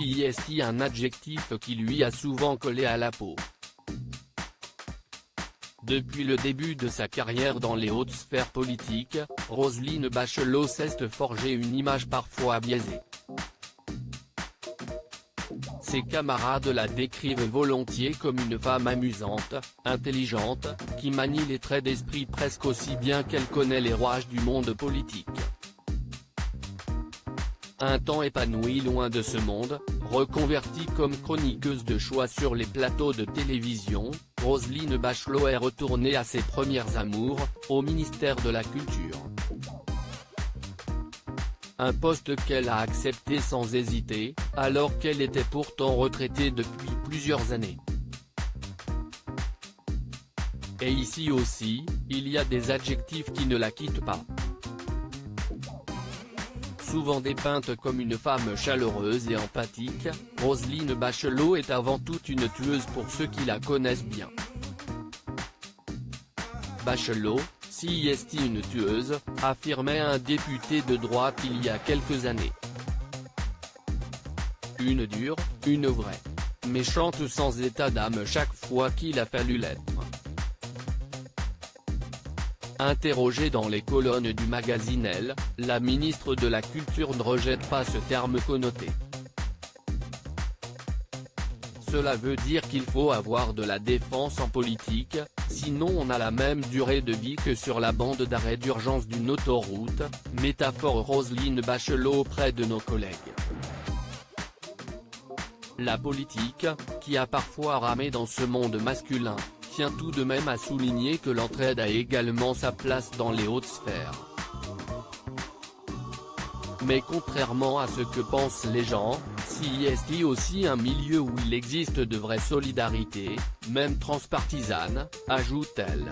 CIST, un adjectif qui lui a souvent collé à la peau. Depuis le début de sa carrière dans les hautes sphères politiques, Roselyne Bachelot s'est forgé une image parfois biaisée. Ses camarades la décrivent volontiers comme une femme amusante, intelligente, qui manie les traits d'esprit presque aussi bien qu'elle connaît les rouages du monde politique. Un temps épanoui loin de ce monde, reconvertie comme chroniqueuse de choix sur les plateaux de télévision, Roselyne Bachelot est retournée à ses premières amours, au ministère de la Culture. Un poste qu'elle a accepté sans hésiter, alors qu'elle était pourtant retraitée depuis plusieurs années. Et ici aussi, il y a des adjectifs qui ne la quittent pas. Souvent dépeinte comme une femme chaleureuse et empathique, Roselyne Bachelot est avant tout une tueuse pour ceux qui la connaissent bien. Bachelot, CIST une tueuse, affirmait un député de droite il y a quelques années. Une dure, une vraie. Méchante sans état d'âme chaque fois qu'il a fallu l'être. Interrogée dans les colonnes du magazine Elle, la ministre de la Culture ne rejette pas ce terme connoté. Cela veut dire qu'il faut avoir de la défense en politique, sinon on a la même durée de vie que sur la bande d'arrêt d'urgence d'une autoroute, métaphore Roselyne Bachelot auprès de nos collègues. La politique, qui a parfois ramé dans ce monde masculin, tient tout de même à souligner que l'entraide a également sa place dans les hautes sphères. Mais contrairement à ce que pensent les gens, CIST aussi un milieu où il existe de vraies solidarités, même transpartisanes, ajoute-t-elle.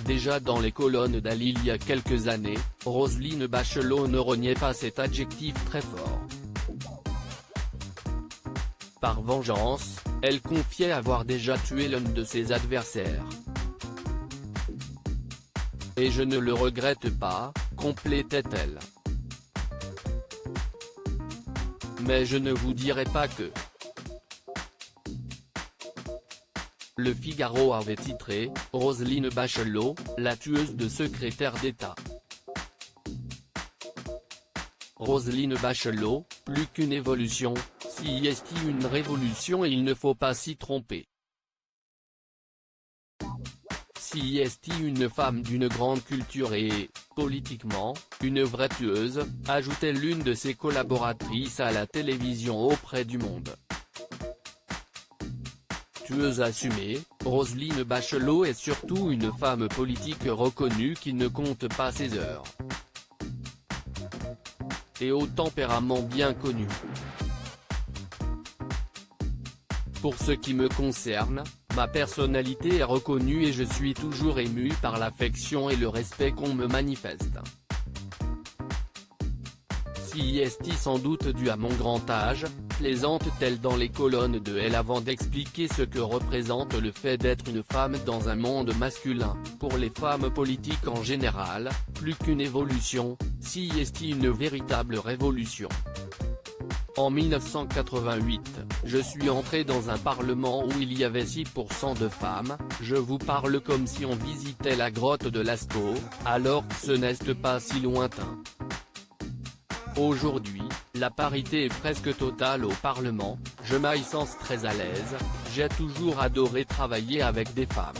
Déjà dans les colonnes d'Elle il y a quelques années, Roselyne Bachelot ne reniait pas cet adjectif très fort. Par vengeance, elle confiait avoir déjà tué l'un de ses adversaires. Et je ne le regrette pas, complétait-elle. Mais je ne vous dirai pas que. Le Figaro avait titré, Roselyne Bachelot, la tueuse de secrétaire d'État. Roselyne Bachelot, plus qu'une évolution, CIST une révolution et il ne faut pas s'y tromper. CIST une femme d'une grande culture et, politiquement, une vraie tueuse, ajoutait l'une de ses collaboratrices à la télévision auprès du Monde. Tueuse assumée, Roselyne Bachelot est surtout une femme politique reconnue qui ne compte pas ses heures. Et au tempérament bien connu. Pour ce qui me concerne, ma personnalité est reconnue et je suis toujours ému par l'affection et le respect qu'on me manifeste. CIST sans doute dû à mon grand âge, plaisante-t-elle dans les colonnes de Elle avant d'expliquer ce que représente le fait d'être une femme dans un monde masculin. Pour les femmes politiques en général, plus qu'une évolution, CIST une véritable révolution. En 1988, je suis entré dans un parlement où il y avait 6% de femmes, je vous parle comme si on visitait la grotte de Lascaux, alors que ce n'est pas si lointain. Aujourd'hui, la parité est presque totale au Parlement, je m'y sens très à l'aise, j'ai toujours adoré travailler avec des femmes.